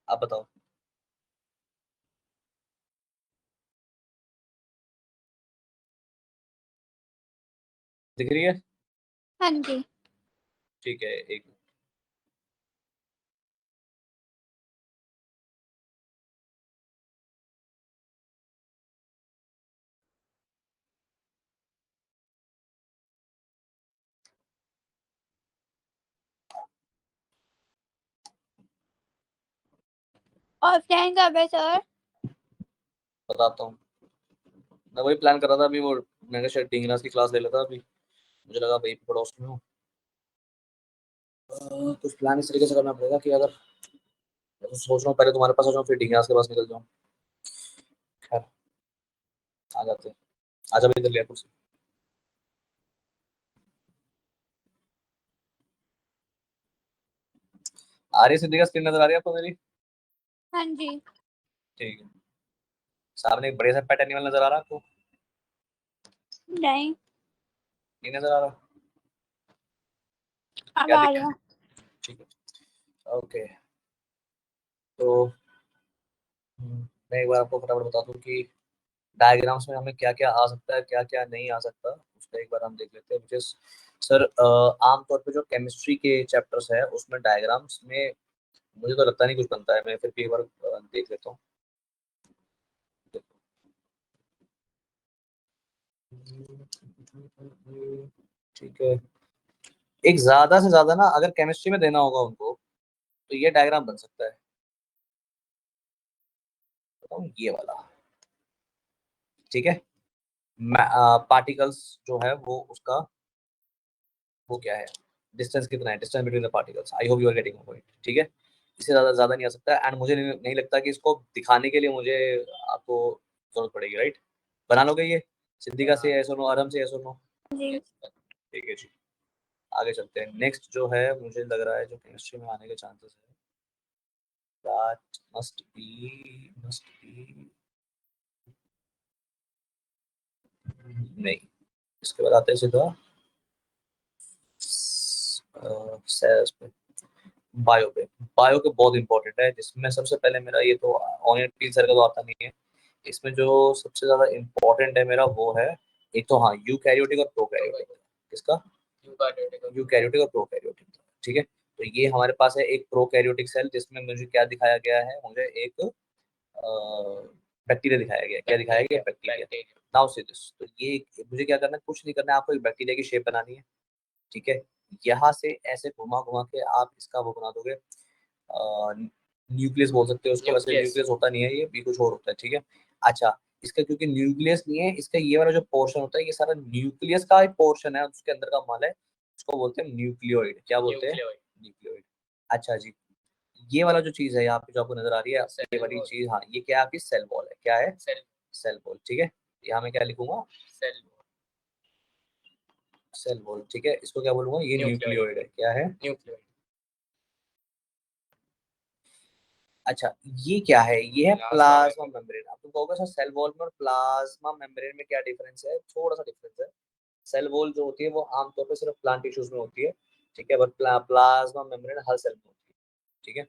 आप बताओ। दिख रही है? हाँ जी। ठीक है, एक ऑफलाइन कब है सर? बताता हूँ। मैं वही प्लान कर रहा था अभी, वो मैंने शायद डी की क्लास ले लेता अभी, मुझे लगा भाई पड़ोस में हूँ। कुछ प्लान इस तरीके से करना पड़ेगा कि अगर तो सोच रहा हूँ पहले तुम्हारे पास आ जाऊँ फिर डी के पास निकल जाऊँ। खैर, आ जाते हैं। आजा भाई, इधर लिया कुर्सी। आ रही है सिद्धि का स्क्रीन नजर आ रही है आपको मेरी? हाँ जी। ठीक है। सामने एक बड़े सा पेट एनिमल नजर आ रहा है आपको? नहीं। नहीं नजर आ रहा? अब क्या आ दिक्कत? रहा। ठीक है, ओके। तो मैं एक बार आपको फटाफट बता दूं कि डायग्राम्स में हमें क्या क्या आ सकता है, क्या क्या नहीं आ सकता, उसका एक बार हम देख लेते हैं। बिकॉज सर, आमतौर पे जो केमिस्ट्री के चैप्टर्स है उसमें डायग्राम्स में मुझे तो लगता नहीं कुछ बनता है। मैं फिर भी एक बार देख लेता हूँ। ठीक है। एक ज्यादा से ज्यादा ना, अगर केमिस्ट्री में देना होगा उनको तो ये डायग्राम बन सकता है। बताऊँ, ये वाला। ठीक है। पार्टिकल्स जो है वो उसका, वो क्या है, डिस्टेंस कितना है, distance between the particles. I hope you are getting my point. ठीक है। इससे ज्यादा ज्यादा नहीं आ सकता एंड मुझे नहीं लगता कि इसको दिखाने के लिए मुझे आपको जरूरत पड़ेगी, राइट? बना लोगे ये? सिद्धिका से ऐसा नो, आराम से ऐसा नो। जी। ठीक है जी। आगे चलते हैं। नेक्स्ट जो है, मुझे लग रहा है जो केमिस्ट्री में आने के चांसेस है, दैट मस्ट बी नहीं। इसके बाद आते हैं सीधा सेल्स पे, बायो पे। बायो के बहुत इंपॉर्टेंट है, जिसमें सबसे पहले मेरा ये तो ऑनियन पील सर का तो आता नहीं है। इसमें जो सबसे ज्यादा इंपॉर्टेंट है मेरा वो है, एक तो हाँ, यूकैरियोटिक और प्रोकैरियोटिक। किसका? यूकैरियोटिक और प्रोकैरियोटिक। ठीक है। तो ये हमारे पास है एक प्रोकैरियोटिक सेल, जिसमें मुझे क्या दिखाया गया है, मुझे एक बैक्टीरिया दिखाया गया। क्या दिखाया गया? बैक्टीरिया। नाउ सी दिस, तो ये मुझे क्या करना है, कुछ नहीं करना है, आपको एक बैक्टीरिया की शेप बनानी है। ठीक है। यहाँ से ऐसे घुमा घुमा के आप इसका वो बना दोगे, न्यूक्लियस बोल सकते हो उसको। वैसे न्यूक्लियस होता नहीं है, ये भी कुछ और होता है। ठीक है। अच्छा, इसका क्योंकि न्यूक्लियस नहीं है, इसका ये वाला जो पोर्शन होता है, ये सारा न्यूक्लियस का एक पोर्शन है, उसके अंदर का माल है। उसको बोलते हैं न्यूक्लियोइड। क्या बोलते हैं? न्यूक्लियोइड। अच्छा जी। ये वाला जो चीज है यहाँ पे जो आपको नजर आ रही है, ये वाली चीज, हाँ, ये क्या है? आपकी सेल वॉल है। क्या है? Cell wall. ठीक है। यहाँ मैं क्या लिखूंगा? Cell wall. ठीक है। इसको क्या बोलूंगा? ये न्यूक्लियोइड है। क्या है? अच्छा, ये क्या है? ये है प्लाज्मा मेम्ब्रेन। अब तुम कहोगे सर, सेल वॉल में और प्लाज्मा मेम्ब्रेन में क्या डिफरेंस है? थोड़ा सा डिफरेंस है। सेल वॉल जो होती है वो आमतौर पे सिर्फ प्लांट टिश्यूज में होती है। ठीक है। बट प्लाज्मा मेम्ब्रेन हर सेल में होती है। ठीक है।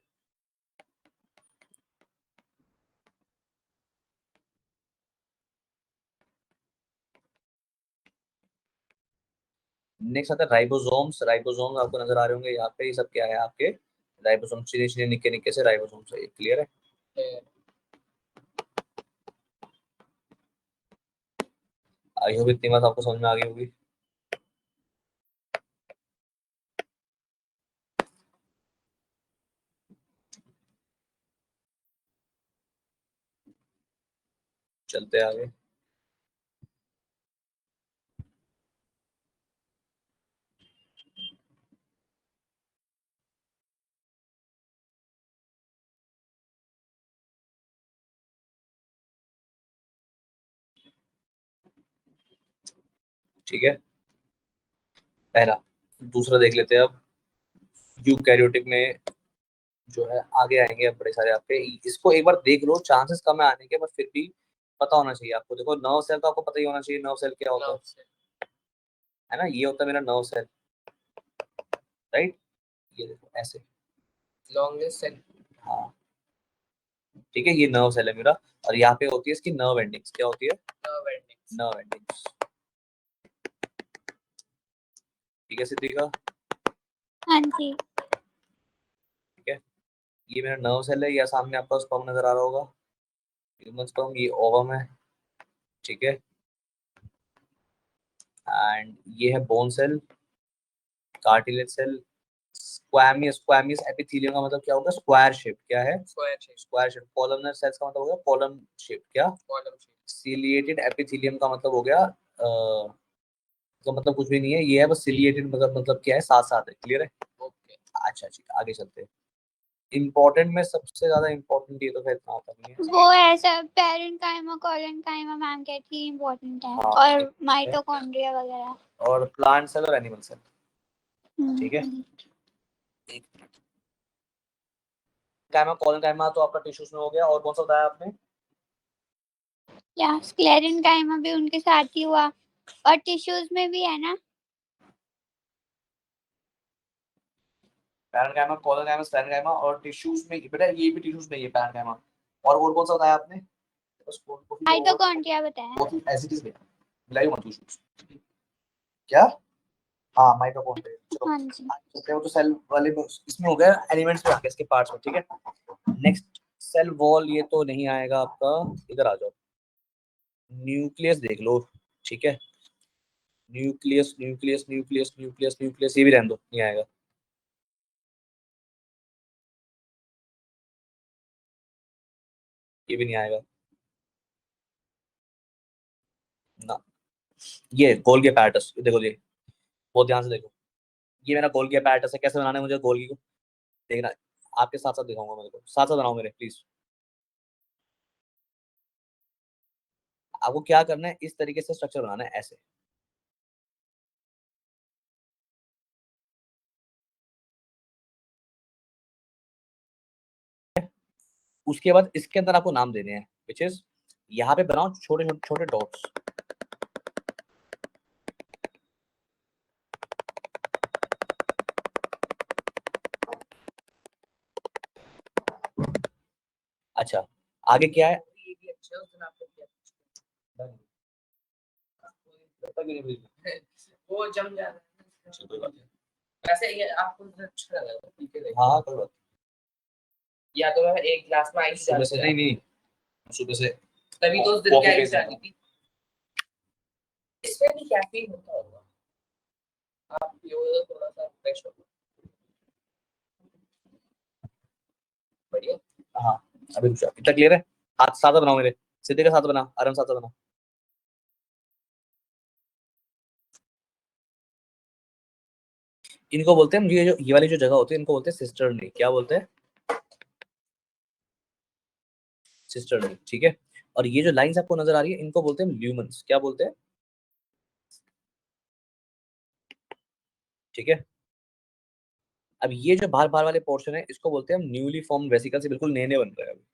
नेक्स्ट आता है राइबोसोम्स। राइबोसोम्स आपको नजर आ रहे होंगे यहाँ पे। ये सब क्या है आपके? राइबोसोम, चिने चिने निक्के निक्के से राइबोसोम्स है। ये क्लियर है? आई होप इतनी बात आपको समझ में आ गई होगी। चलते हैं आगे। ठीक है, पहला। दूसरा देख लेते हैं अब। यूकैरियोटिक में जो है, आगे आएंगे अब बड़े सारे आपके। इसको एक बार देख लो, चांसेस कम है आने के, बट फिर भी पता होना चाहिए आपको। देखो, नर्व सेल तो आपको पता ही होना चाहिए। नर्व सेल क्या होता है ना? ये होता है मेरा नर्व सेल, राइट? ये देखो ऐसे। लॉन्गेस्ट सेल, हाँ ठीक है, ये नर्व सेल है मेरा, और यहाँ पे होती है इसकी नर्व एंडिंग्स। क्या होती है? Nerve endings. नर्व एंडिंग्स, ठीक है सिद्धिका? हाँ जी। ठीक है, ये मेरा नर्व सेल है, या सामने आपका स्पर्म नजर आ रहा होगा, ह्यूमन स्पर्म, ये ओवम है, ठीक है। एंड ये है bone cell, cartilage cell, squamous, squamous epithelium का मतलब क्या होगा? Square shape. क्या है? Square shape. Square shape. Columnar cells का मतलब हो गया कॉलम शेप। क्या? Column shape. सिलिएटेड एपिथेलियम का मतलब हो गया तो मतलब कुछ भी नहीं है, ये है बस सिलिएटेड, मतलब क्या है? साथ साथ है। क्लियर है? ओके, अच्छा ठीक, आगे चलते हैं। इम्पोर्टेंट में सबसे ज्यादा इम्पोर्टेंट ये तो फिर इतना आता नहीं है, वो ऐसा पेरेंकाइमा कोलेनकाइमा मैम कहती है इम्पोर्टेंट है, हाँ, और माइटोकॉन्ड्रिया वगैरह, और प्लांट सेल और एनिमल सेल, ठीक है। एक मिनट, कायमा कॉलन कायमा तो आपका टिश्यूज में हो गया, और कौन सा बताया आपने? या स्क्लेरेनकाइमा भी उनके साथ ही हुआ, और टिश्यूज में भी है ना। पैरेन्काइमा, कॉलोकाइमा, स्टेरेन्काइमा, और टिश्यूज में बेटा ये भी टिश्यूज में ही है पैरेन्काइमा। और कौन सा बताया आपने? बस को भी तो माइटोकॉन्ड्रिया बताया। वो तो एज इट इज में मिलाई मत टिश्यूज। क्या? हाँ माइटोकॉन्ड्रिया, चलो हाँ जी। वो तो सेल वाले इसमें हो गया, एलिमेंट्स में आ गया, इसके पार्ट्स में, ठीक है। नेक्स्ट सेल वॉल, ये तो नहीं आएगा आपका, इधर आ जाओ, न्यूक्लियस देख लो, ठीक है। Nucleus nucleus nucleus nucleus nucleus, ये भी रहने दो, नहीं आएगा। ये भी नहीं आएगा ना। ये गोल्गी apparatus, ये देखो, ये बहुत ध्यान से देखो, ये मेरा गोल्गी apparatus है। कैसे बनाना है मुझे गोल्गी को, देखना, आपके साथ साथ दिखाऊंगा, मेरे को साथ साथ बनाओ मेरे प्लीज। आपको क्या करना है, इस तरीके से स्ट्रक्चर बनाना है, ऐसे। उसके बाद इसके अंदर आपको नाम देने हैं, विच इज, यहाँ पे बनाओ छोटे छोटे छोटे डॉट्स। अच्छा, आगे क्या है? ये भी अच्छा है, उसने आपको किया। वो जम जाता है। कोई बात नहीं। वैसे ये आपको अच्छा लगा, ठीक है। हाँ कोई बात नहीं। या तो मैं एक गिलास में आइस डाल, सुबह से नहीं, सुबह से तभी तो उस दिन क्या आइस डाली थी। इसमें भी कैफीन होता होगा, आप पियोगे तो थोड़ा सा फ्रेश होगा। बढ़िया, हाँ अभी रुक जाओ, इतना क्लियर है? हाथ साथ बनाओ मेरे, सीधे का साथ बना, आराम साथ बना। इनको बोलते हैं, ये वाली जो जगह होती है, इनको बोलते हैं सिस्टर्नी। क्या बोलते हैं? सिस्टर्नी, ठीक है। और ये जो लाइंस आपको नजर आ रही है, इनको बोलते हैं ल्यूमन्स। क्या बोलते हैं? ठीक है। अब ये जो बाहर बाहर वाले पोर्शन है, इसको बोलते हैं हम न्यूली फॉर्म्ड वेसिकल, से बिल्कुल नए नए बन रहे हैं अभी।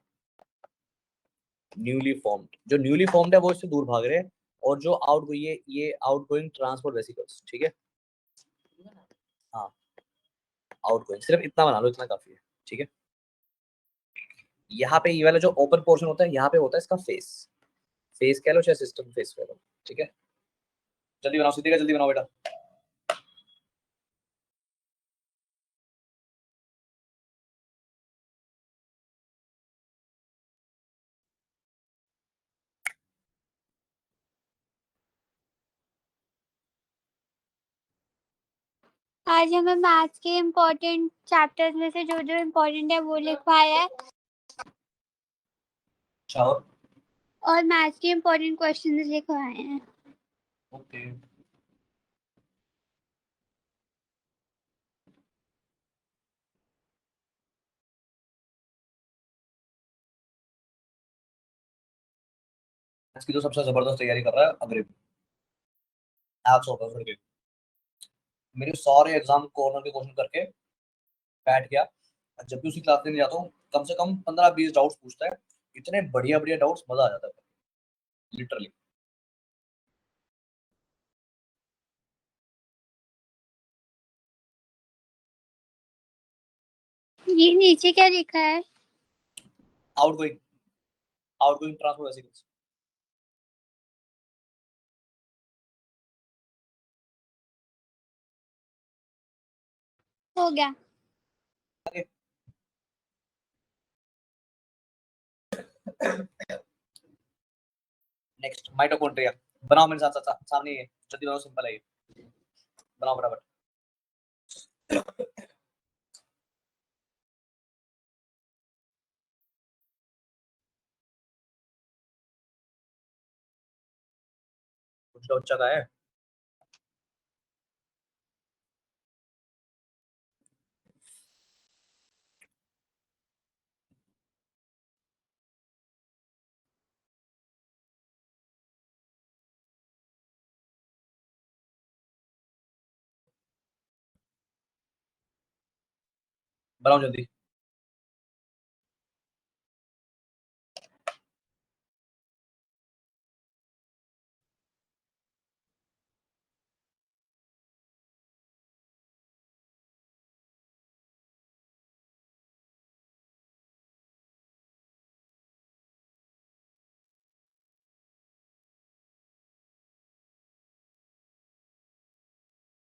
न्यूली फॉर्म्ड, जो न्यूली फॉर्म्ड है वो इससे दूर भाग रहे हैं, और जो आउट गोइंग है, ये आउट गोइंग ट्रांसपोर्ट वेसिकल्स, ठीक है। हाँ, आउट गोइंग, सिर्फ इतना बना लो, इतना काफी है, ठीक है। यहाँ पे ये वाला जो ओपन पोर्शन होता है, यहाँ पे होता है इसका फेस। फेस कह लो चाहे सिस्टम फेस कह लो, ठीक है। जल्दी बनाओ, सीधे का जल्दी बनाओ बेटा। आज हमें मैथ्स के इम्पोर्टेंट चैप्टर्स में से जो जो इम्पोर्टेंट है वो लिखवाया है, अच्छा, और मैथ्स के इम्पोर्टेंट क्वेश्चंस लिखवाए हैं। ओके। इसकी तो सबसे जबरदस्त तैयारी कर रहा है अग्रिम, आप सो करके, मेरे सारे एग्जाम कॉर्नर के क्वेश्चन करके बैठ गया। जब भी उसकी क्लास लेने जाता हूँ, कम से कम 15-20 डाउट्स पूछता है, इतने बढ़िया बढ़िया डाउट्स, मजा आ जाता है लिटरली। ये नीचे क्या लिखा है? Outgoing transport vesicles. हो गया। Next mitochondria. बनाओ मेरे साथ साथ सामने, ये जल्दी बनाओ, सिंपल है ये, बनाओ फटाफट। कुछ बच्चा का है। बनाओ जल्दी।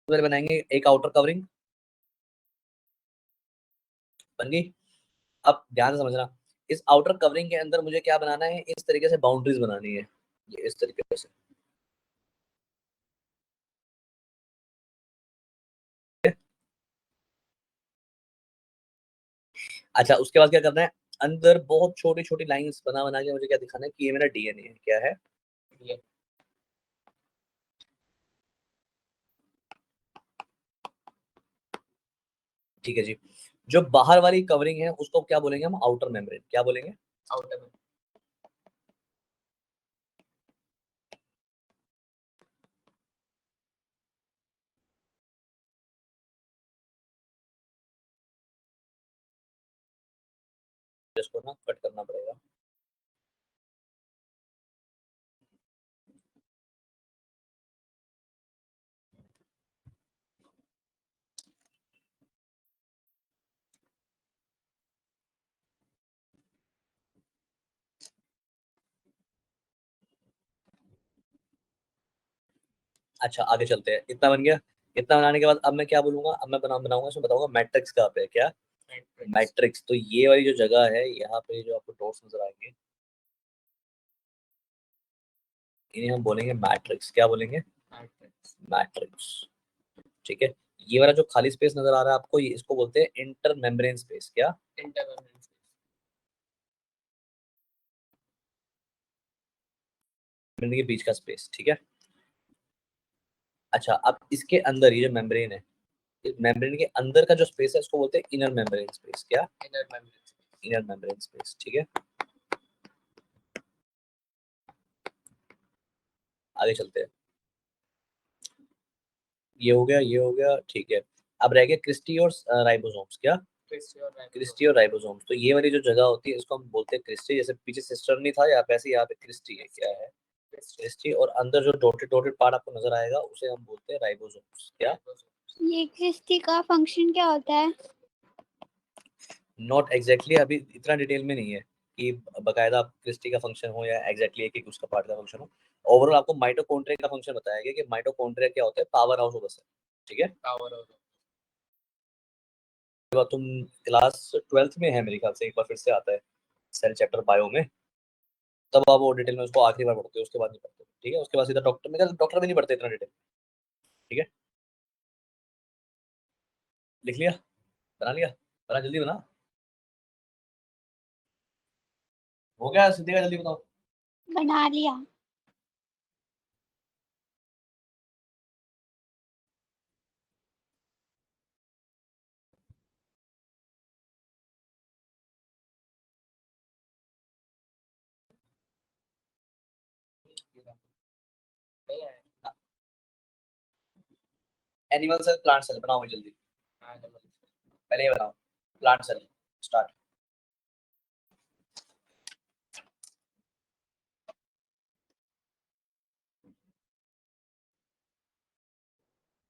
पहले बनाएंगे एक आउटर कवरिंग, बन गई। अब ध्यान से समझना, इस आउटर कवरिंग के अंदर मुझे क्या बनाना है, इस तरीके से बाउंड्रीज बनानी है, ये इस तरीके से। अच्छा, उसके बाद क्या करना है, अंदर बहुत छोटी छोटी लाइंस बना बना के मुझे क्या दिखाना है कि ये मेरा डीएनए है। क्या है ये? ठीक है जी। जो बाहर वाली कवरिंग है उसको क्या बोलेंगे हम, आउटर मेम्ब्रेन। क्या बोलेंगे? Outer membrane. इसको ना कट करना पड़ेगा। अच्छा, आगे चलते हैं। इतना बन गया। इतना बनाने के बाद अब मैं क्या बोलूंगा, अब मैं बनाऊंगा, इसमें बताऊंगा मैट्रिक्स कहाँ पे है। क्या? मैट्रिक्स। तो ये वाली जो जगह है, यहाँ पे जो आपको डॉट्स नजर आएंगे, इन्हें हम बोलेंगे मैट्रिक्स। क्या बोलेंगे? मैट्रिक्स। ठीक है। ये वाला जो खाली स्पेस नजर आ रहा है आपको, ये इसको बोलते हैं इंटर मेम्ब्रेन स्पेस। क्या? इंटर मेम्ब्रेन स्पेस, के बीच का स्पेस। ठीक है। अच्छा, अब इसके अंदर ये जो मेम्ब्रेन है, इस मेम्ब्रेन के अंदर का जो स्पेस है उसको बोलते हैं इनर मेम्ब्रेन स्पेस। क्या? Inner membrane space. Inner membrane space. ठीक है। आगे चलते हैं। ये हो गया, ये हो गया। ठीक है। अब रह गया क्रिस्टी और राइबोसोम्स। क्या? क्रिस्टी और राइबोसोम्स। तो ये वाली जो जगह होती है इसको हम बोलते हैं क्रिस्टी। जैसे पीछे सिस्टर नहीं था, यहाँ वैसे यहाँ पे क्रिस्टी है। क्या है? क्रिस्टी। और अंदर जो डॉटेड डॉटेड पार्ट आपको नजर आएगा उसे हम बोलते हैं राइबोसोम्स। क्या? ये क्रिस्टी का फंक्शन क्या होता है? नॉट एग्जैक्टली अभी इतना डिटेल में नहीं है कि बकायदा क्रिस्टी का फंक्शन हो या एग्जैक्टली एक उसका पार्ट का फंक्शन हो। ओवरऑल आपको माइटोकॉन्ड्रिया का फंक्शन बताया गया कि माइटोकॉन्ड्रिया क्या होता है, powerhouse of the cell. ठीक है। Power house. तुम क्लास 12th में है मेरे ख्याल से, एक बार फिर से आता है सेल चैप्टर बायो में, तब आप वो डिटेल में उसको आखिरी बार पढ़ते हो, उसके बाद नहीं पढ़ते। ठीक है। उसके बाद सीधा डॉक्टर में, डॉक्टर में नहीं पढ़ते इतना डिटेल। ठीक है। लिख लिया? बना लिया? बना, जल्दी बना। हो गया सीधे का, जल्दी बताओ। बना लिया। एनिमल सेल, प्लांट सेल बनाओ जल्दी। पहले ये बनाओ, प्लांट सेल। स्टार्ट।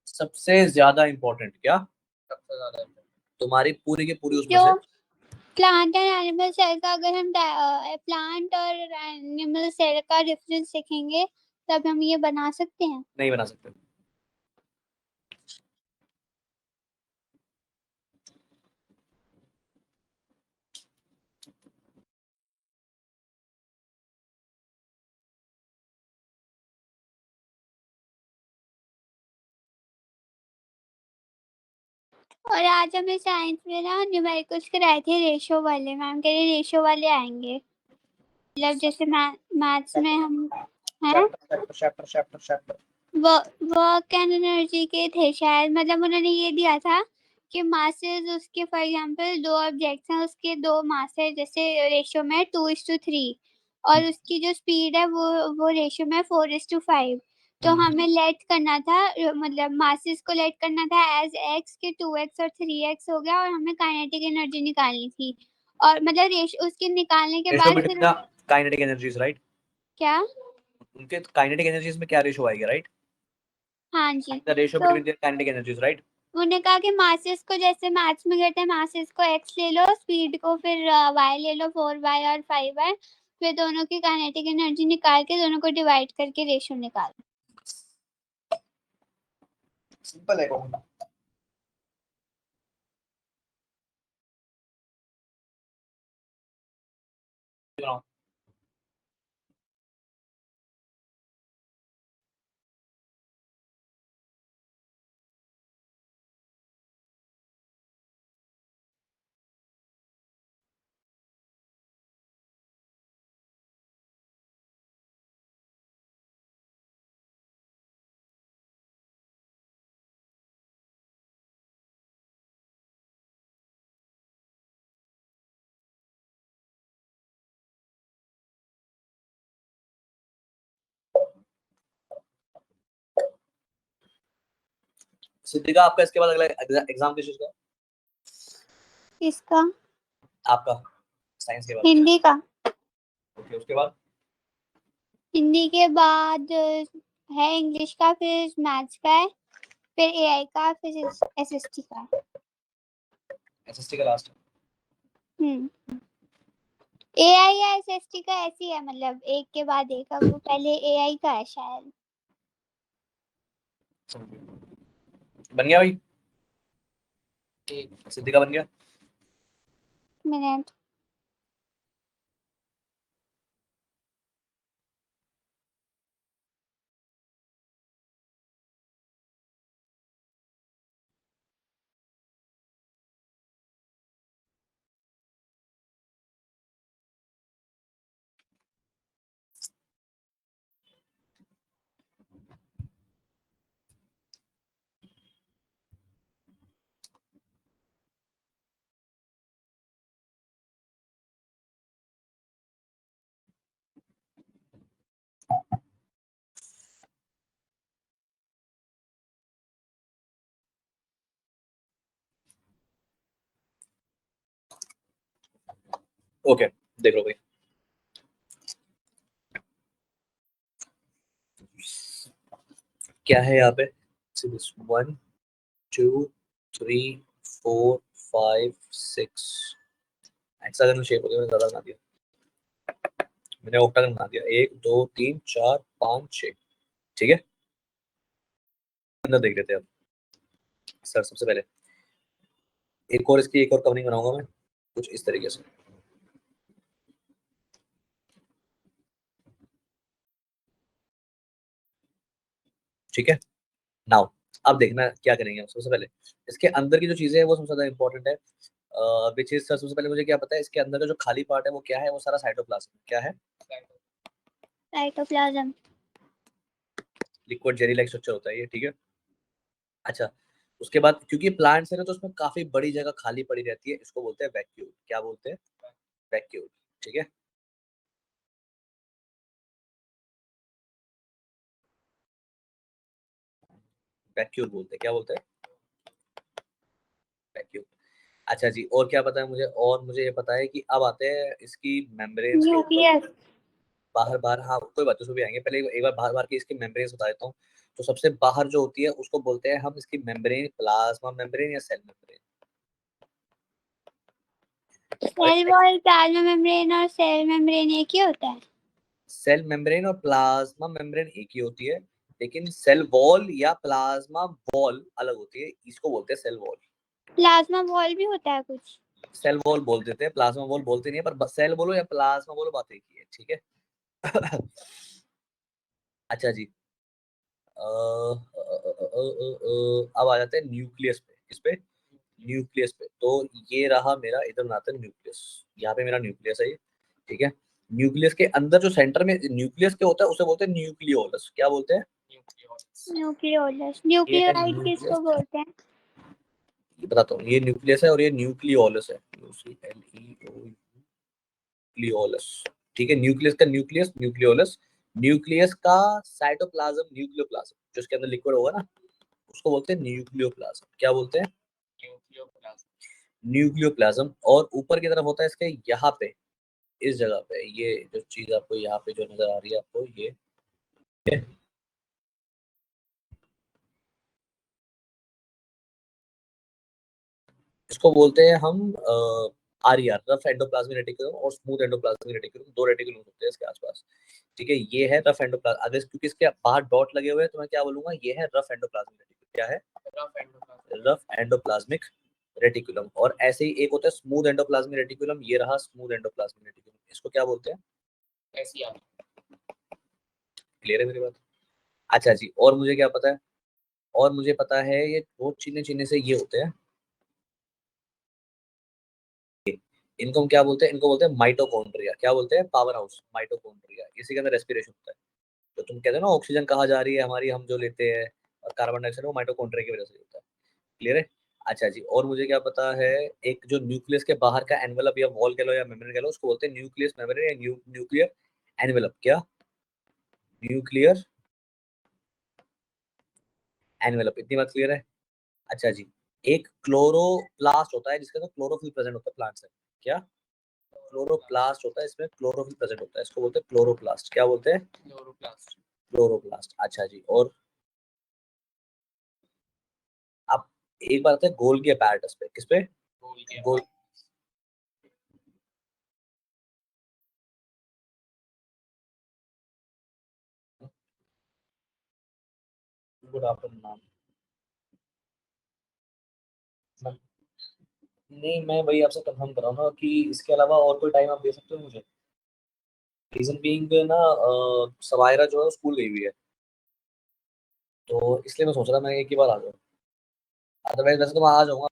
सबसे ज्यादा इंपॉर्टेंट। क्या? सबसे ज्यादा तुम्हारी पूरी की पूरी उसमें क्यों? से प्लांट एंड एनिमल सेल का अगर हम प्लांट और एनिमल सेल का डिफरेंस सीखेंगे तब हम ये बना सकते हैं? नहीं बना सकते। और आज हमें साइंस में ना न्यूमेरिकल्स कराए थे रेशो वाले, मैम कह रही रेशो वाले आएंगे, मतलब जैसे मैथ्स में हम है वर्क एंड एनर्जी के थे शायद, मतलब उन्होंने ये दिया था कि मासेस उसके फॉर एग्जांपल दो ऑब्जेक्ट्स हैं, उसके दो मास है जैसे रेशियो में 2:3 और उसकी जो स्पीड है वो रेशियो में 4:5। तो हमें लेट करना था, मतलब मासेस को लेट करना था एज एक्स के 2x और 3x हो गया, और हमें काइनेटिक एनर्जी निकालनी थी, और मतलब रेशियो उसके निकालने के रेशियो बाद बिटवीन फिर द काइनेटिक एनर्जीज, राइट? क्या? उनके काइनेटिक एनर्जीज में क्या रेशियो आएगा, राइट? हाँ जी। द रेशियो तो between the kinetic energies, right? उन्होंने कहा कि मासेस को जैसे मैथ्स में कहते हैं, मासेस को x ले लो, स्पीड को फिर y ले लो 4y और 5y, फिर दोनों की काइनेटिक एनर्जी निकाल के दोनों को डिवाइड करके रेशियो निकालो। सिंपल है। सिद्धिका, आपका इसके बाद अगला एग्जाम किस चीज का? किसका? आपका साइंस के बाद। हिंदी का। ओके, उसके बाद हिंदी के बाद है इंग्लिश का, फिर मैथ्स का है, फिर एआई का, फिर एसएसटी का। एसएसटी का लास्ट। एआई या एसएसटी का ऐसी है, मतलब एक के बाद एक, अब वो पहले एआई का है शायद। बन गया भाई? सिद्धिका बन गया? मिनट। ओके, देख लो भाई। क्या है यहाँ पे? 1 2 3 4 5 6 हेक्सागोनल शेप हो गया, मैंने ज्यादा बना दिया, मैंने ऑक्टागन बना दिया। 1 2 3 4 5 6। ठीक है, अंदर देख लेते हैं अब। सर सबसे पहले एक और इसकी एक और कवरिंग बनाऊंगा मैं कुछ इस तरीके से। ठीक है, नाउ अब देखना क्या करेंगे हम। सबसे पहले इसके अंदर की जो चीजें हैं वो सबसे ज्यादा इंपॉर्टेंट है, विच इज, सबसे पहले मुझे क्या पता है इसके अंदर का जो खाली पार्ट है वो क्या है? वो सारा साइटोप्लाज्म। क्या है? Cytoplasm. Liquid jelly like structure होता है ये, ठीक है। अच्छा, उसके बाद क्योंकि प्लांट्स है ना तो उसमें काफी बड़ी जगह खाली पड़ी रहती है, इसको बोलते हैं वैक्यूल। क्या बोलते हैं? वैक्यूल। ठीक है, वैक्यूल बोलते हैं। क्या बोलते हैं? वैक्यूल। अच्छा जी, और क्या पता है मुझे? और मुझे ये पता है कि अब आते हैं इसकी मेम्ब्रेन्स के ऊपर। न्यूक्लियस। बाहर बाहर, हाँ कोई बात, उसको भी आएंगे। पहले एक बार बाहर बाहर की इसकी मेम्ब्रेन्स बता देता हूँ। तो सबसे बाहर जो होती है उसको बोलते हैं हम इसकी मेम्ब्रेन, प्लाज्मा मेम्ब्रेन या cell membrane. Cell wall, plasma membrane और सेल मेम्ब्रेन एक ही होता है? सेल मेम्ब्रेन और प्लाज्मा मेम्ब्रेन एक ही होती है, लेकिन सेल वॉल या प्लाज्मा वॉल अलग होती है, इसको बोलते हैं सेल वॉल। प्लाज्मा वॉल भी होता है कुछ? सेल वॉल बोल देते हैं, प्लाज्मा वॉल बोलते नहीं है, पर सेल बोलो या प्लाज्मा बोलो बात एक ही है, ठीक है। अच्छा जी। अब आ जाते हैं न्यूक्लियस पे। किस पे? न्यूक्लियस पे। तो ये रहा मेरा, इधर बनाते हैं न्यूक्लियस। यहाँ पे मेरा न्यूक्लियस है ये, ठीक है। न्यूक्लियस के अंदर जो सेंटर में न्यूक्लियस के होता है उसे बोलते हैं न्यूक्लियोलस। क्या बोलते हैं? न्यूक्लियोलस। ये है न्यूक्लियोलाइट किसको न्यूक्लियस, बोलते हैं? ये बताता हूँ। ये न्यूक्लियस है और ये न्यूक्लियोलस है, न्यूक्लियोलस, ठीक है। न्यूक्लियस का न्यूक्लियस न्यूक्लियोलस। न्यूक्लियस का साइटोप्लाज्म न्यूक्लियोप्लाज्म, जो इसके अंदर लिक्विड होगा ना, उसको बोलते हैं न्यूक्लियोप्लाज्म। क्या बोलते हैं? न्यूक्लियोप्लाज्म। और ऊपर की तरफ होता है इसके यहाँ पे, इस जगह पे, ये जो चीज आपको यहाँ पे जो नजर आ रही है आपको, ये इसको बोलते हैं हम आरईआर, रफ एंडोप्लाज्मिक रेटिकुलम और स्मूथ एंडोप्लाज्मिक रेटिकुलम। दो रेटिकुलम होते हैं इसके आसपास, ठीक है। ये है रफ एंडोप्लाज्म। अगर क्योंकि इसके बाहर डॉट लगे हुए हैं तो मैं क्या बोलूंगा, ये है रफ एंडोप्लाज्मिक रेटिकुलम। क्या है? Rough endoplasmic reticulum. और ऐसे ही एक होता है स्मूथ एंडोप्लाज्मिक रेटिकुलम। ये रहा स्मूथ एंडोप्लाज्मिक रेटिकुलम। इसको क्या बोलते हैं? क्लियर है मेरी बात? अच्छा जी। और मुझे क्या पता है? और मुझे पता है ये बहुत चिन्ह चिन्ह से ये होते हैं। इनको हम क्या बोलते हैं? इनको बोलते हैं माइटोकॉन्ड्रिया। क्या बोलते हैं? Power house, mitochondria. इसी के अंदर रेस्पिरेशन होता है। तो तुम कहते हो ना ऑक्सीजन कहाँ जा रही है हमारी, हम जो लेते हैं, और कार्बन डाइऑक्साइड, वो माइटोकॉन्ड्रिया की वजह से होता है। क्लियर है? अच्छा जी। और मुझे क्या पता है, एक जो न्यूक्लियस के बाहर का एनवेलप या वॉल कह लो या मेम्ब्रेन कह लो, उसको बोलते हैं न्यूक्लियस मेम्ब्रेन या न्यूक्लियर एनवेलप। क्या? Nuclear envelope. इतनी बात क्लियर है? अच्छा जी। एक क्लोरोप्लास्ट होता है जिसके अंदर क्लोरोफिल प्रेजेंट होता है प्लांट्स में। क्या? क्लोरोप्लास्ट होता है, इसमें क्लोरोफिल प्रेजेंट होता है, इसको बोलते हैं क्लोरोप्लास्ट। क्या बोलते हैं? क्लोरोप्लास्ट। अच्छा जी। और अब एक बात है गोल्गी अपैरेटस पे। किस पे? गोल गुड आफ्टरनून मैम। नहीं, मैं वही आपसे कंफर्म कर रहा हूँ ना कि इसके अलावा और कोई टाइम आप दे सकते हो मुझे। रीजन बीइंग ना, सवायरा जो है स्कूल गई हुई है, तो इसलिए मैं सोच रहा मैं एक ही बार आ जाऊँ। अदरवाइज वैसे तो मैं आ जाऊंगा।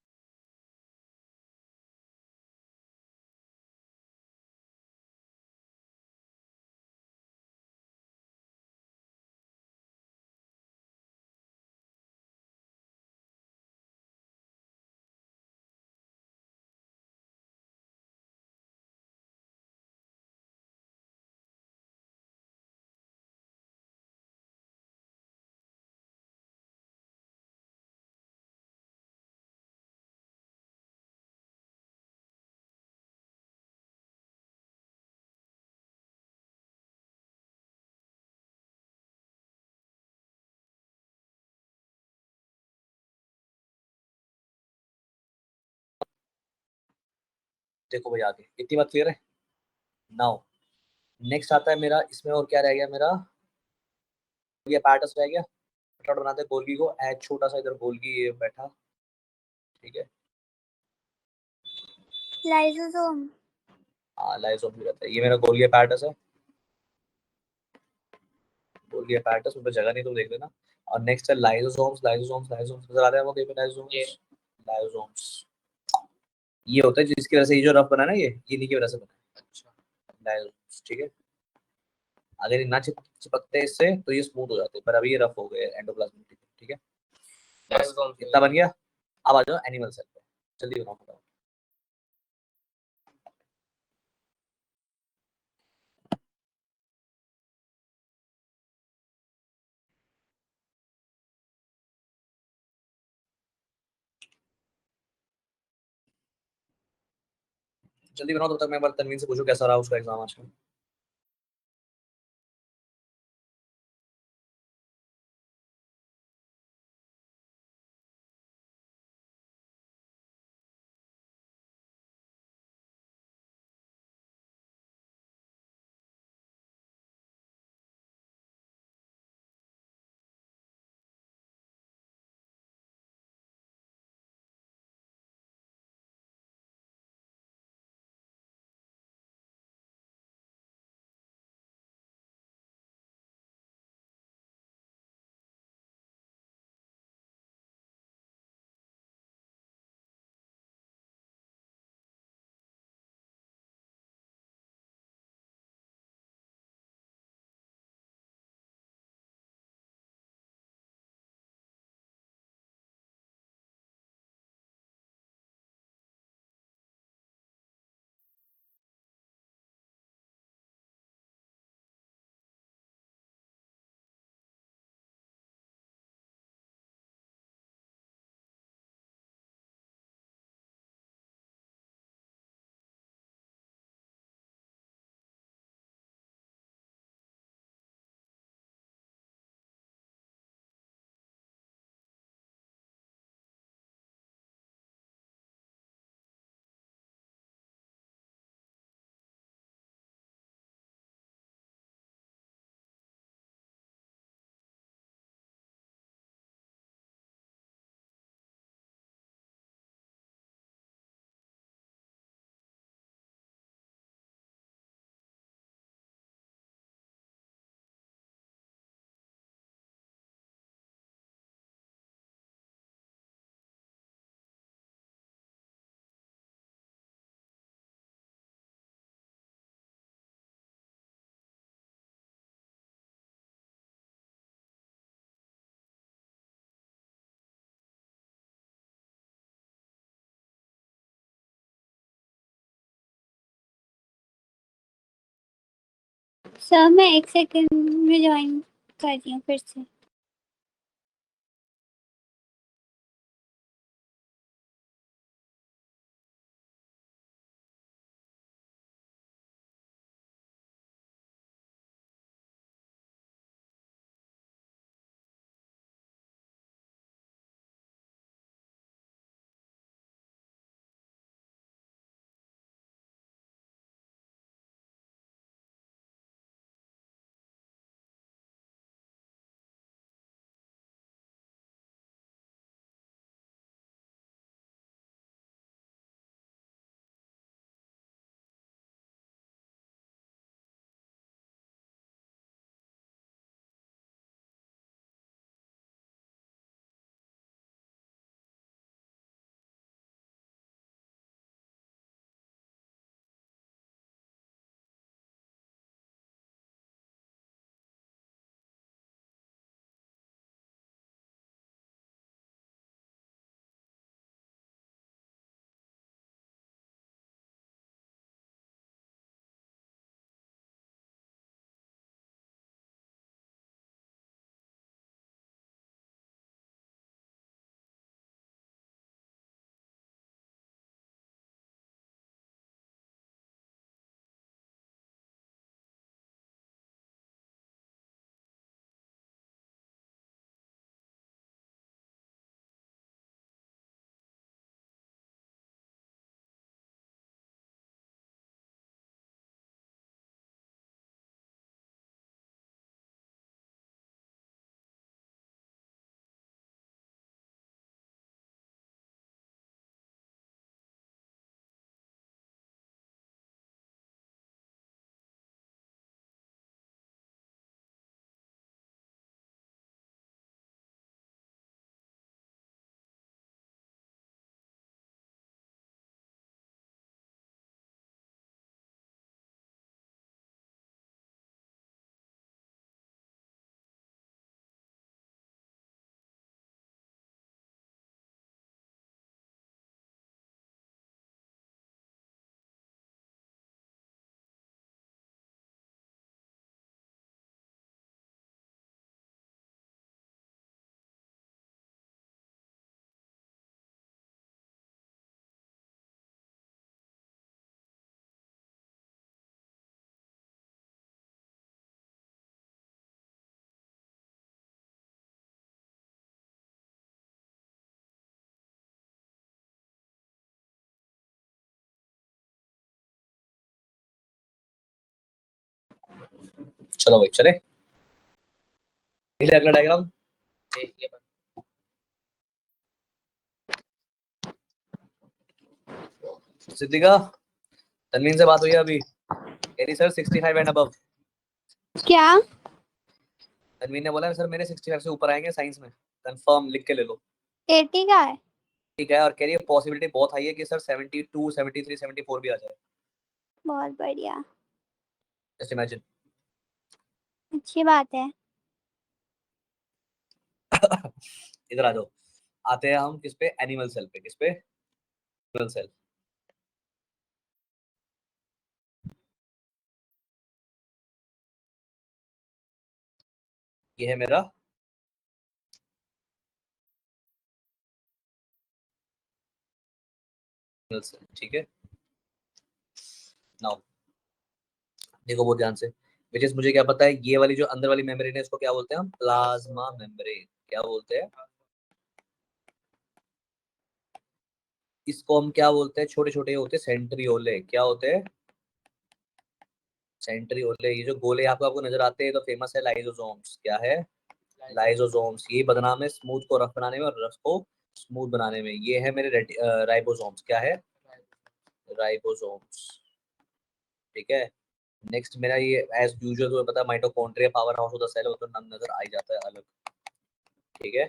देखो भाई आगे इतनी बात क्लियर है। नाउ नेक्स्ट आता है मेरा, इसमें और क्या रह गया मेरा? ये पैटर्स रह गया। फटाफट बनाते हैं गोल्गी को। एच छोटा सा इधर गोल्गी ये बैठा, ठीक है। लाइसोसोम। हाँ लाइसोम भी रहता है। ये मेरा गोल्गी पैटर्स है। गोल्गी पैटर्स उन पर जगह नहीं तो देख लेना। और नेक्स्ट है लाइसोसोम्स। लाइसोसोम्स लाइसोसोम्स नजर आ रहे हैं वो कहीं पे? लाइसोसोम्स लाइसोसोम्स ये होता है जिसकी वजह से ये जो रफ बना है ना, ये इन्हीं की वजह से बना है। लाइसोसोम्स, ठीक है। अगर ये ना चिपकते इससे तो ये स्मूथ हो जाते हैं, पर अभी ये रफ हो गए एंडोप्लाज्मिक टिश्यू, ठीक है। बस इतना बन गया। अब आ जाओ एनिमल सेल पे, जल्दी बनाओ फटाफट। जल्दी बनाओ, तब तक मैं एक बार तनवीन से पूछूं कैसा रहा उसका एग्जाम आज का। सर मैं 1 सेकंड में ज्वाइन कर रही हूँ फिर से। चलो भाई चले अगला डायग्राम। सिद्धिका तनवीन से बात हुई है अभी, कह रही सर 65 एंड अबव। क्या? तनवीन ने बोला सर मेरे 65 से ऊपर आएंगे साइंस में, कंफर्म लिख के ले लो। 80 का है। ठीक है, और कह रही है पॉसिबिलिटी बहुत हाई है कि सर 72, 73, 74 भी आ जाए। बहुत बढ़िया, जस्ट इमेजिन। अच्छी बात है। इधर आ जाओ, आते हैं हम किस पे, एनिमल सेल पे। किस पे? Animal cell. ये है मेरा एनिमल सेल, ठीक है। नाउ देखो बहुत ध्यान से, विच इज मुझे क्या पता है, ये वाली जो अंदर वाली मेम्ब्रेन है इसको क्या बोलते हैं हम, प्लाज्मा मेम्ब्रेन। क्या बोलते हैं इसको, हम क्या बोलते हैं, छोटे छोटे होते हैं सेंट्रियोले। क्या होते हैं? सेंट्रियोले। ये जो गोले आपको आपको नजर आते हैं तो फेमस है लाइजोसोम्स। क्या है? लाइजोसोम्स। ये बदनाम है स्मूथ को रफ बनाने में और रफ को स्मूथ बनाने में। ये है मेरे राइबोसोम्स। क्या है? राइबोसोम्स। ठीक है। नेक्स्ट मेरा ये एज यूजुअल तुम्हें पता है mitochondria powerhouse of the cell, वो तो नाम नजर आ ही जाता है अलग। ठीक है।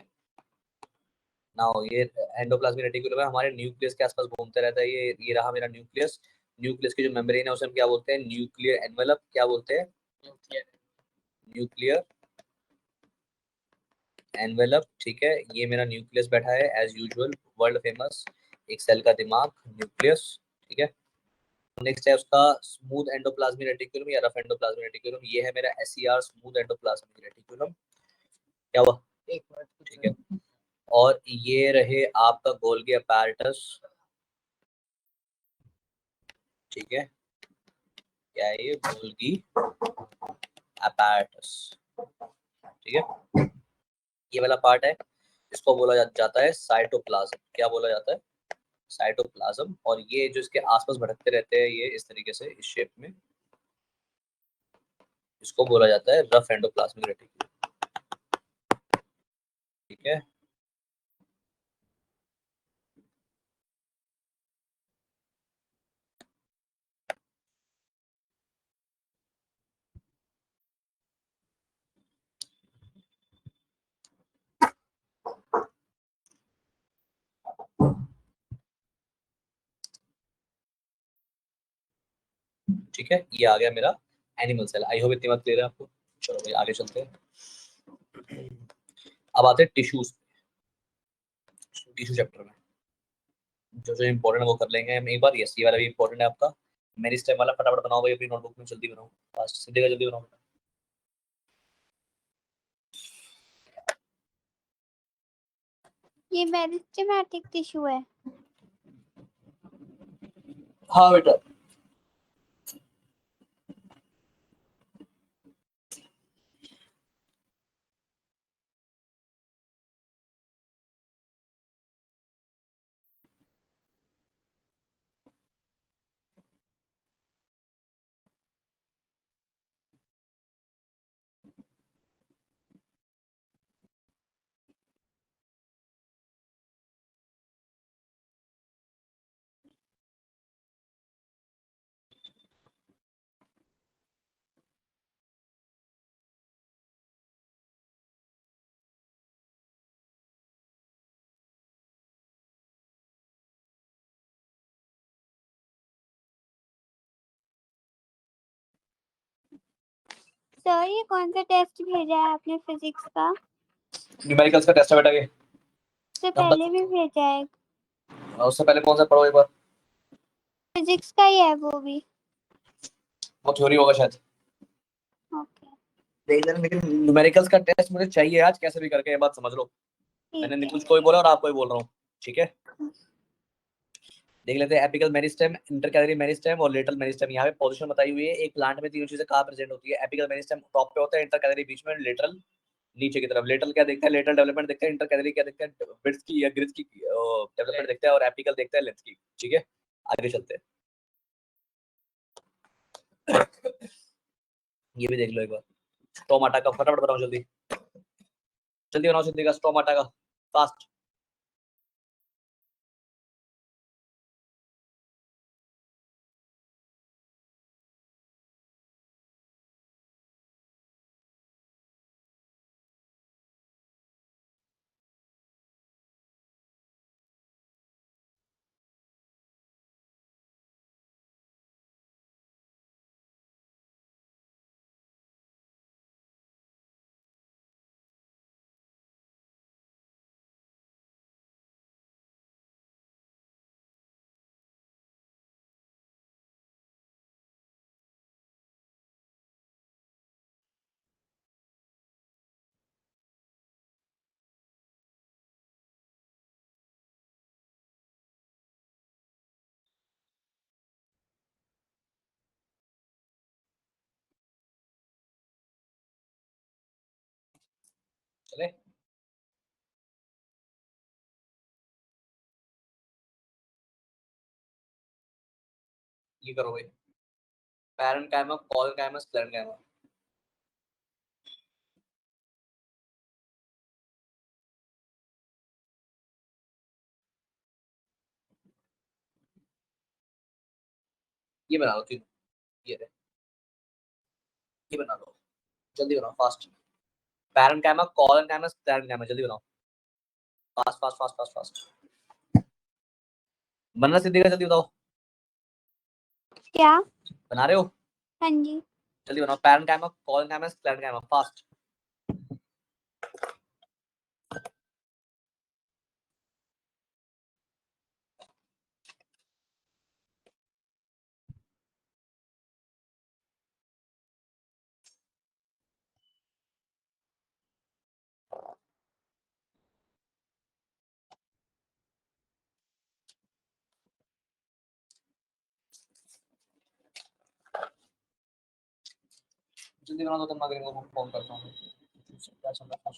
नाउ ये एंडोप्लाज्मिक रेटिकुलम है, हमारे न्यूक्लियस के आसपास घूमते रहता है। ये रहा मेरा न्यूक्लियस। न्यूक्लियस की जो मेम्ब्रेन है उसे हम क्या बोलते हैं, न्यूक्लियर एनवेलप। क्या बोलते हैं? Nuclear envelope. ठीक है, ये मेरा न्यूक्लियस बैठा है एज यूजुअल, वर्ल्ड फेमस एक सेल का दिमाग, न्यूक्लियस। ठीक है। नेक्स्ट है उसका स्मूथ एंडोप्लाज्मिक रेटिकुलम या रफ एंडोप्लाज्मिक रेटिकुलम। ये है मेरा एसईआर स्मूथ एंडोप्लाज्मिक रेटिकुलम। क्या हुआ? एक मिनट, ठीक है। और ये रहे आपका गोल्गी अपैरेटस, ठीक है। क्या है ये? गोल्गी अपैरेटस, ठीक है। ये वाला पार्ट है, इसको बोला जाता है साइटोप्लाज्म। क्या बोला जाता है? साइटोप्लाज्म। और ये जो इसके आसपास भटकते रहते हैं ये इस तरीके से, इस शेप में, इसको बोला जाता है रफ एंडोप्लाज्मिक रेटिकुलम, ठीक है। ठीक है, ये आ गया मेरा एनिमल सेल। आई होप इतनी बात क्लियर है आपको। चलो भाई आगे चलते हैं। अब आते हैं टिश्यूज, टिश्यू चैप्टर में जो जो इंपॉर्टेंट है वो कर लेंगे हम एक बार। यस, ये वाला भी इंपॉर्टेंट है आपका। मेरी स्टेप वाला फटाफट बनाओ भाई अपनी नोटबुक में, जल्दी बनाओ, फास्ट सीधे का जल्दी बनाओ। ये मेरिस्टेमेटिक टिश्यू है। हाँ बेटा। सर ये कौन सा टेस्ट भेजा है आपने फिजिक्स का? न्यूमेरिकल्स का टेस्ट है बेटा ये। उससे नंबर पहले भी भेजा है? उससे पहले कौन सा पढ़ो एक बार। फिजिक्स का ही है वो भी। वो थ्योरी होगा शायद, ओके देख लेना। लेकिन न्यूमेरिकल्स का टेस्ट मुझे चाहिए आज कैसे भी करके, ये बात समझ लो। मैंने ठीक है। निकुंज को भी बोला और आपको भी बोल रहा हूँ, ठीक है। देख लेते हैं एपिकल मेरिस्टेम, इंटरकैलरी मेरिस्टेम और लेटरल मेरिस्टेम। यहाँ पे पोजीशन बताई हुई है। एक प्लांट में तीनों चीजें कहाँ प्रेजेंट होती है? एपिकल मेरिस्टेम टॉप पे होता है, इंटरकैलरी बीच में, लेटरल नीचे की तरफ। लेटरल क्या देखता है? लेटरल डेवलपमेंट देखता है। इंटरकैलरी क्या देखता है? ब्रिड्स की या ग्रिड्स की डेवलपमेंट देखता है। और एपिकल देखता है लेंथ की, ठीक है। आगे चलते हैं। ये भी देख लो एक बार। स्टोमाटा का फटाफट बनाओ, जल्दी जल्दी बनाओ, जल्दी का स्टोमाटा का, फास्ट। चले, ये करो भाई। Parenchyma, collenchyma, sclerenchyma. ये बना लो तीनों, ये रहे, ये बना लो, जल्दी बनाओ फास्ट। पैरेन्काइमा, कॉलकाइमा, स्क्लेरेन्काइमा, जल्दी बनाओ, fast fast fast fast fast. बनना सिद्धि का, जल्दी बताओ। क्या? बना रहे हो? हाँ जी। जल्दी बनाओ। Parenchyma, collenchyma, sclerenchyma, fast. जल्दी बना दो तब मैं करेंगे वो फोन करता हूँ। क्या चल रहा है?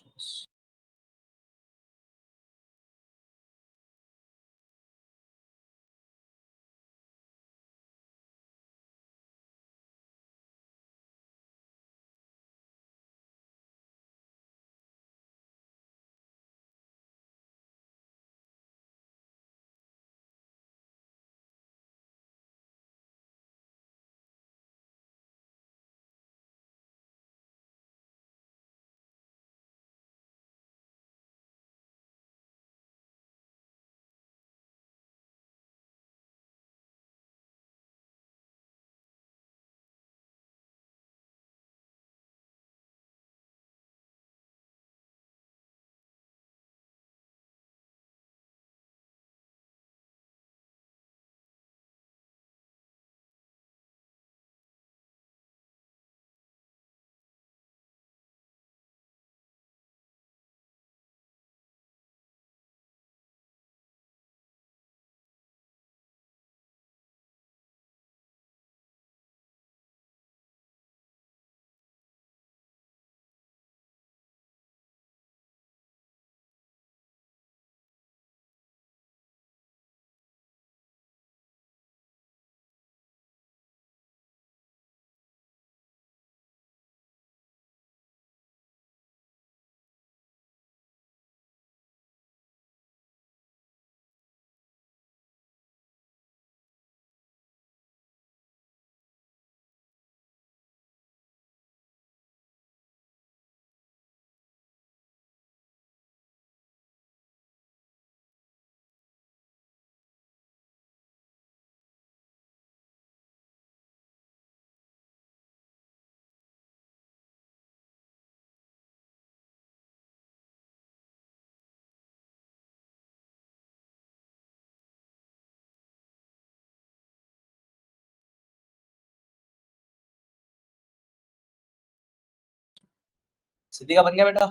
सिद्धि का बन गया बेटा?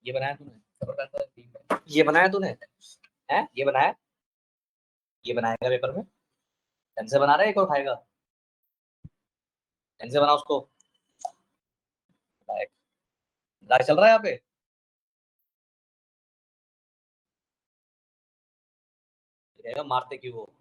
ये बनाया तूने? ये बनाया तूने? हैं? ये बनाया? ये बनाएगा पेपर में? ढंग से बना रहा है, एक और खाएगा? ढंग से बना उसको। लायक लायक चल रहा है यहाँ पे। ये कहेगा मारते क्यों हो?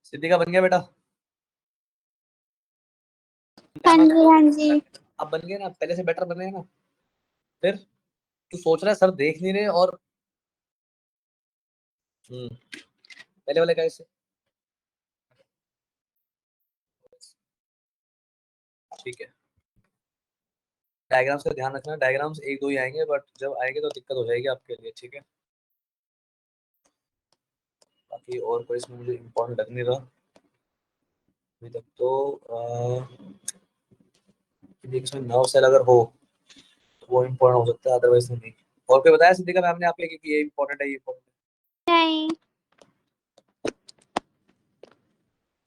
सिद्धिका बन गया बेटा? हाँ जी, हाँ जी। अब बन गया ना, पहले से बेटर बने ना। फिर तू सोच रहा है सर देख नहीं रहे और पहले वाले कैसे? ठीक है, डायग्राम्स का ध्यान रखना, डायग्राम्स एक दो ही आएंगे, बट जब आएंगे तो दिक्कत हो जाएगी आपके लिए, ठीक है। बाकी और कोई इसमें मुझे इम्पोर्टेंट लग नहीं रहा अभी तक तो। इसमें नर्व सेल अगर हो तो वो इम्पोर्टेंट हो सकता है, अदरवाइज तो नहीं। और कोई बताया सिद्धिका मैम ने आपके कि ये इम्पोर्टेंट है, ये इम्पोर्टेंट नहीं, है?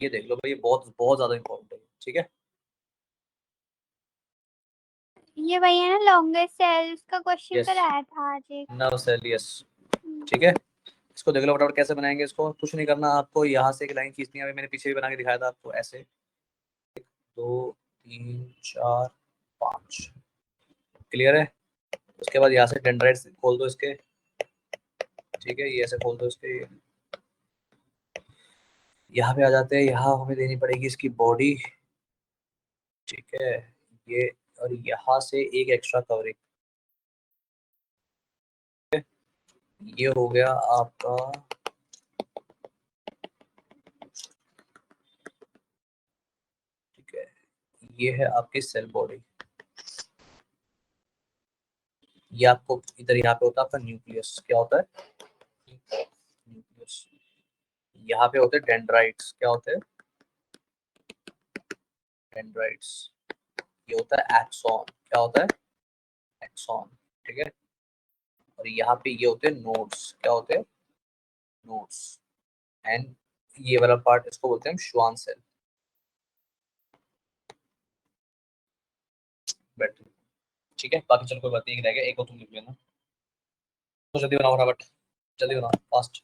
ये देख लो भाई, ये बहुत बहुत ज्यादा इम्पोर्टेंट है, ठीक है। ये भैया ना लॉन्गेस्ट सेल्स का क्वेश्चन यस, कराया था आज एक। Nerve cell, yes. ठीक है, इसको देख लो फटाफट कैसे बनाएंगे। इसको कुछ नहीं करना आपको, यहाँ से एक लाइन खींचनी है, अभी मैंने पीछे भी बना के दिखाया था आपको, ऐसे 2 3 4 5। क्लियर है? उसके बाद यहाँ से डेंड्राइट्स खोल दो इसके, ठीक है, ये ऐसे खोल दो इसके। यहाँ पे आ जाते हैं, यहाँ हमें देनी पड़ेगी इसकी बॉडी, ठीक है, ये। और यहाँ से एक एक्स्ट्रा कवरिंग, ये हो गया आपका, ठीक है। ये है आपकी सेल बॉडी। ये आपको इधर यहाँ पे होता है आपका न्यूक्लियस, क्या होता है? न्यूक्लियस। यहाँ पे होते हैं डेंड्राइट्स, क्या होते हैं? डेंड्राइट्स। ये होता है एक्सॉन, क्या होता है? एक्सॉन, ठीक है। और यहाँ पे ये होते हैं नोड्स, क्या होते हैं? नोड्स। एंड ये वाला पार्ट इसको बोलते हैं हम श्वान सेल। बैठ, ठीक है, बाकी चल कोई बात नहीं, रह गया एक और, तुम लिख लेना। तो जल्दी बनाओ फटाफट, जल्दी बनाओ फास्ट।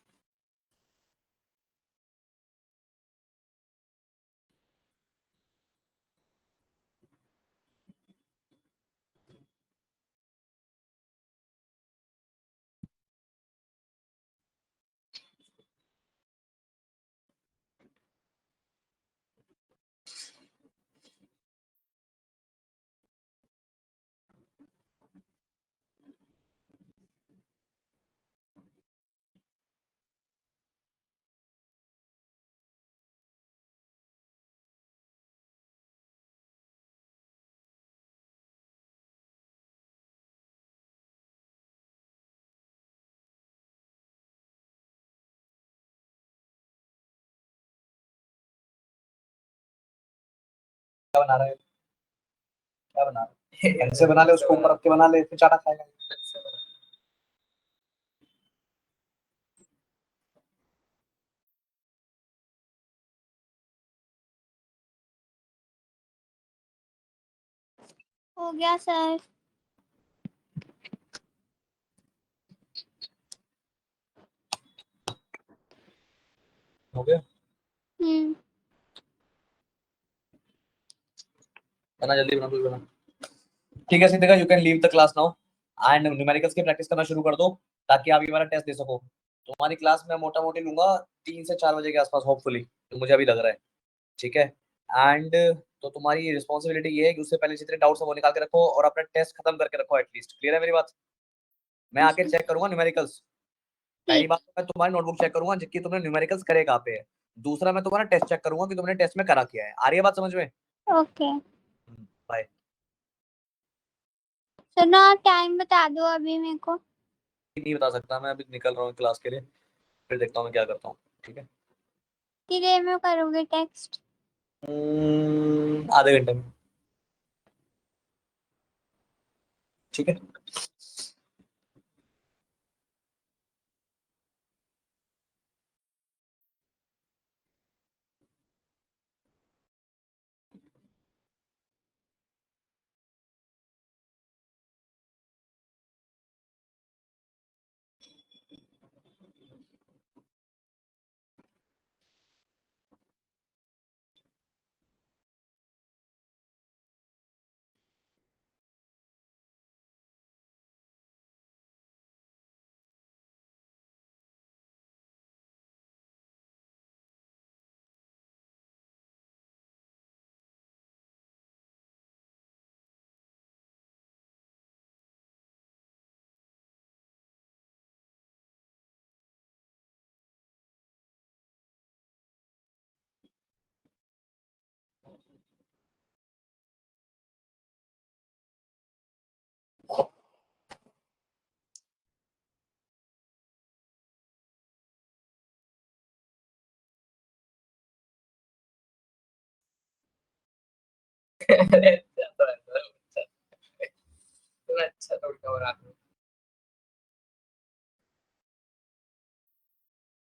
क्या बना रहे हो? क्या बना रहे हो? ऐसे बना ले, उसको ऊपर रख के बना ले, फिर चाटा खाएगा। हो गया सर। हो गया, हम्म। बना जल्दी, बना, तू भी बना। ठीक है Siddhika, you can leave the class now and numericals की प्रैक्टिस करना शुरू कर दो, ताकि आप ये वाला टेस्ट दे सको। तुम्हारी क्लास में मोटा मोटी लूंगा 3 से 4 बजे के आसपास, होपफुली, तो मुझे अभी लग रहा है, ठीक है। एंड तो तुम्हारी रिस्पॉन्सिबिलिटी ये है कि उससे पहले जितने डाउट्स हैं वो निकाल के रखो और अपना टेस्ट खत्म करके रखो एटलीस्ट। क्लियर है मेरी बात? मैं आके चेक करूंगा न्यूमेरिकल्स। पहली ठीक। बात तो मैं तुम्हारी नोटबुक चेक करूंगा जिसकी तुमने न्यूमेरिकल्स करे कहाँ पे है। दूसरा मैं तुम्हारा टेस्ट चेक करूंगा कि तुमने टेस्ट में करा क्या है। आ रही है बात समझ में? ओके। बाय। सुनो, टाइम बता दो अभी मेरे को। नहीं बता सकता, मैं अभी निकल रहा हूँ क्लास के लिए, फिर देखता हूँ मैं क्या करता हूँ, ठीक है। कितनी देर में करोगे टेक्स्ट? आधे घंटे में, ठीक है। अरे अच्छा तो अच्छा। तुम्हें अच्छा थोड़ी खबर आ